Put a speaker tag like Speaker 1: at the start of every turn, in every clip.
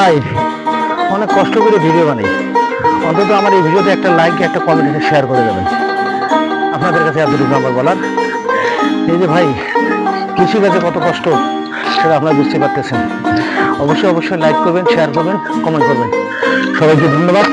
Speaker 1: ভাই অনেক কষ্ট করে ভিডিও বানাই, অন্তত আমার এই ভিডিওতে একটা লাইক একটা কমেন্ট শেয়ার করে দেবেন। আপনাদের কাছে এতটুকু আমার বলার। এই যে ভাই কৃষিকাজে কত কষ্ট সেটা আপনারা বুঝতে পারতেছেন। অবশ্যই অবশ্যই লাইক করবেন, শেয়ার করবেন, কমেন্ট করবেন। সবাইকে ধন্যবাদ।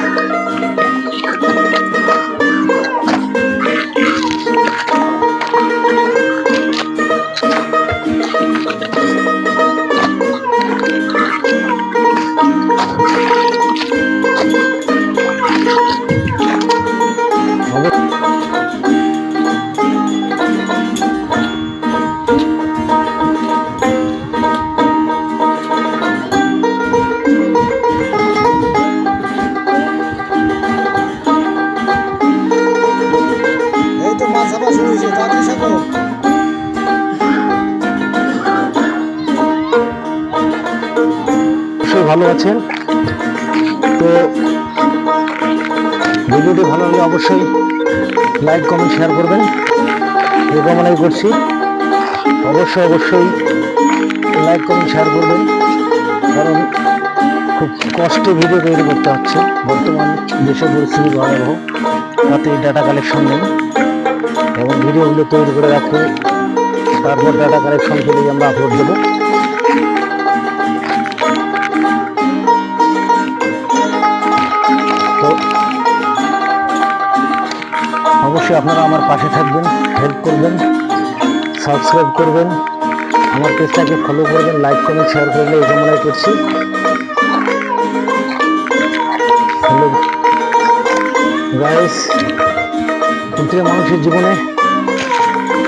Speaker 1: ভালো আছেন তো? ভিডিওটি ভালো হলে অবশ্যই লাইক কমেন্ট শেয়ার করবেন, এই কামনাই করছি। অবশ্যই অবশ্যই লাইক কমেন্ট শেয়ার করবেন, কারণ খুব কষ্টে ভিডিও তৈরি করতে হচ্ছে। বর্তমান দেশের পরিস্থিতি ভয়াবহ, তাতে ডাটা কালেকশন নেই এবং ভিডিওগুলো তৈরি করে রাখতে তারপর ডাটা কালেকশন করেই আমরা আপলোড দেবো। তো অবশ্যই আপনারা আমার পাশে থাকবেন, হেল্প করবেন, সাবস্ক্রাইব করবেন, আমার পেজটাকে ফলো করবেন, লাইক কমেন্ট শেয়ার করলে এই কামনাই করছি। হ্যালো গাইস, প্রত্যেক মানুষের জীবনে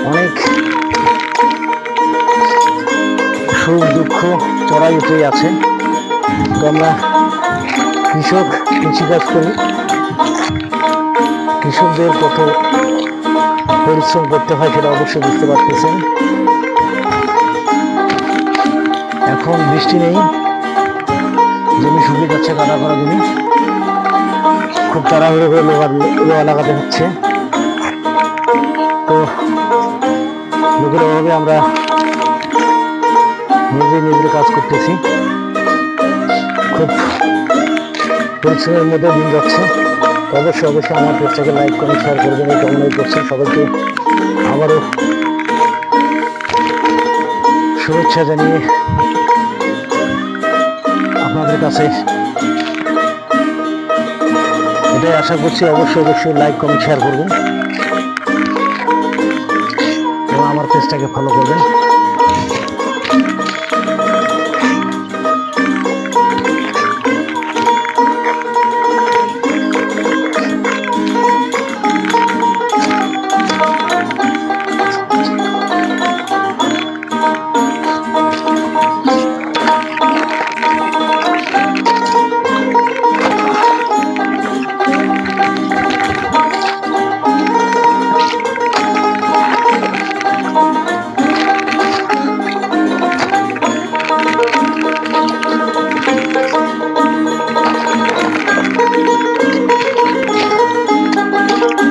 Speaker 1: অনেক সুখ দুঃখ চড়াই উঠেই আছে। তো আমরা কৃষক, কৃষিকাজ করি, কৃষকদের কত পরিশ্রম করতে হয় সেটা অবশ্যই বুঝতে পারতেছেন। এখন বৃষ্টি নেই, জমি শুকিয়ে যাচ্ছে, কাটা করা জমি, খুব তাড়াহুড়ো করে লোহা লাগাতে হচ্ছে। তো লোকের অভাবে আমরা নিজের কাজ করতেছি, খুব পরিশ্রমের মধ্যে দিন যাচ্ছে। অবশ্যই অবশ্যই আমার পেজটাকে লাইক করে শেয়ার করবেন, এই কামনাই করছি। সবাইকে আবারও শুভেচ্ছা জানিয়ে আপনাদের কাছে এটাই আশা করছি, অবশ্যই অবশ্যই লাইক কমেন্ট শেয়ার করবেন এবং আমার পেজটাকে ফলো করবেন।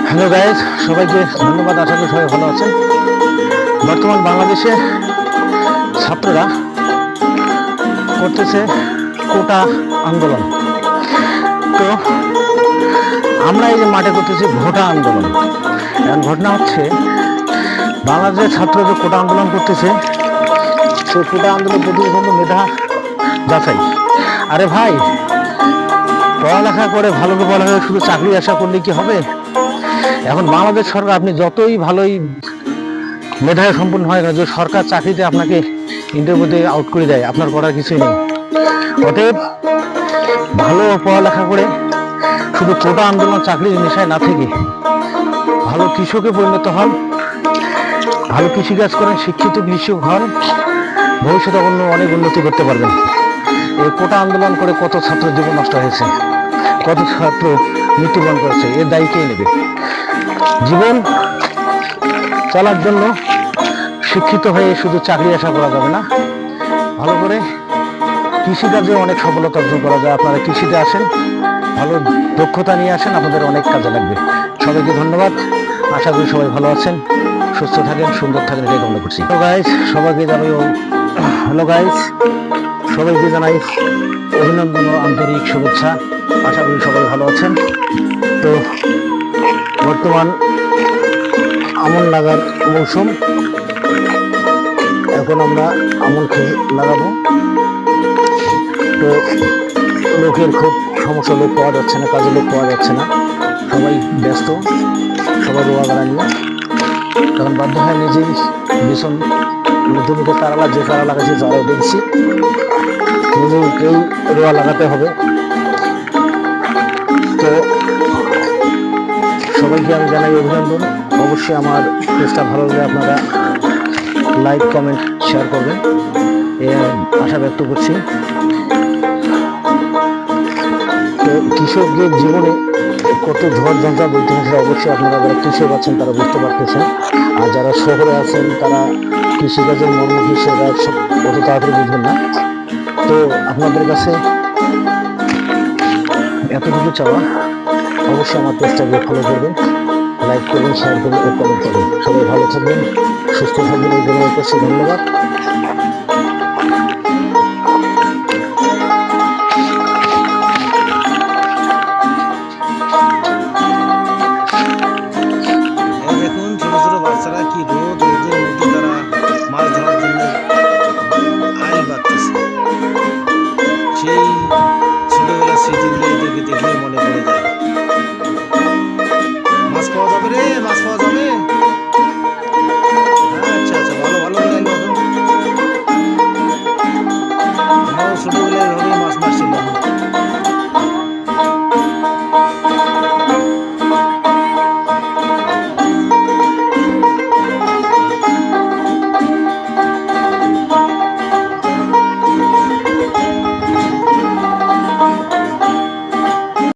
Speaker 1: হ্যালো গাইজ, সবাইকে ধন্যবাদ। আশা করি সবাই ভালো আছেন। বর্তমান বাংলাদেশে ছাত্ররা করতেছে কোটা আন্দোলন। তো আমরা এই যে মাঠে করতেছি ভোটা আন্দোলন। এখন ঘটনা হচ্ছে, বাংলাদেশের ছাত্র যে কোটা আন্দোলন করতেছে, সেই কোটা আন্দোলন প্রতিবন্ধ মেধা যাচাই। আরে ভাই, পড়ালেখা করে ভালো পড়ালেখা শুধু চাকরি আশা করলে কি হবে? এখন বাংলাদেশ সরকার, আপনি যতই ভালোই মেধায় সম্পূর্ণ হয় না, যে সরকার চাকরিতে আপনাকে ইন্টারভিউতে আউট করে দেয়, আপনার করার কিছুই নেই। অতএব ভালো পড়ালেখা করে শুধু কোটা আন্দোলন চাকরির নেশায় না থেকে ভালো কৃষকে পরিণত হন, ভালো কৃষিকাজ করেন, শিক্ষিত কৃষক হন, ভবিষ্যতে অনেক উন্নতি করতে পারবেন। এই কোটা আন্দোলন করে কত ছাত্র জীবন নষ্ট হয়েছে, কত ছাত্র মৃত্যুবরণ করেছে, এর দায়ী কে নেবে? জীবন চলার জন্য শিক্ষিত হয়ে শুধু চাকরি আশা করা যাবে না, ভালো করে কৃষিকাজে অনেক সফলতা অর্জন করা যায়। আপনারা কৃষিতে আসেন, ভালো দক্ষতা নিয়ে আসেন, আপনাদের অনেক কাজে লাগবে। সবাইকে ধন্যবাদ। আশা করি সবাই ভালো আছেন, সুস্থ থাকেন, সুন্দর থাকেন, এটাই কামনা করছি। তো গাইস, সবাইকে জানাই হ্যালো গাইস, সবাইকে জানাই অভিনন্দন ও আন্তরিক শুভেচ্ছা। আশা করি সবাই ভালো আছেন। তো বর্তমান আমন লাগার মৌসুম, এখন আমরা আমন খেয়ে লাগাবো। তো লোকের খুব সমস্যা, লোক পাওয়া যাচ্ছে না, কাজে লোক পাওয়া যাচ্ছে না, সবাই ব্যস্ত, সবাই রোয়া গাড়া নিয়ে। তখন বাধ্য হয় নিজেই ভীষণ জমিতে তারা যে তারা লাগাচ্ছে যারাও দেখছি, নিজেকেই রোয়া লাগাতে হবে। তো সবাইকে আমি জানাই অভিনন্দন। অবশ্যই আমার পেজটা ভালো লাগলে আপনারা লাইক, কমেন্ট, শেয়ার করবেন, এই আশা ব্যক্ত করছি। তো কৃষকদের জীবনে কত ঝড় ঝঞ্ঝা বইতে হচ্ছে, অবশ্যই আপনারা যারা কৃষক আছেন তারা বুঝতে পারতেছেন। আর যারা শহরে আছেন তারা কৃষিকাজের মর্ম কি সেটা অত তাড়াতাড়ি বুঝবেন না। তো আপনাদের কাছে এতটুকু চাওয়া, অবশ্যই আমার পেজটাকে ফলো করবেন, লাইক করবেন, শেয়ার করবেন ও কমেন্ট করবেন। সবাই ভালো থাকবেন, সুস্থ থাকবেন, এই জন্য করছি। ধন্যবাদ।
Speaker 2: দেখুন ছোট ছোট বাচ্চারা কি রোদের মধ্যে তারা মাছ ধরার জন্য আইল বাঁধতেছে। সেই ছোটবেলার স্মৃতিগুলো এদেরকে দেখলে মনে পড়ে যায়।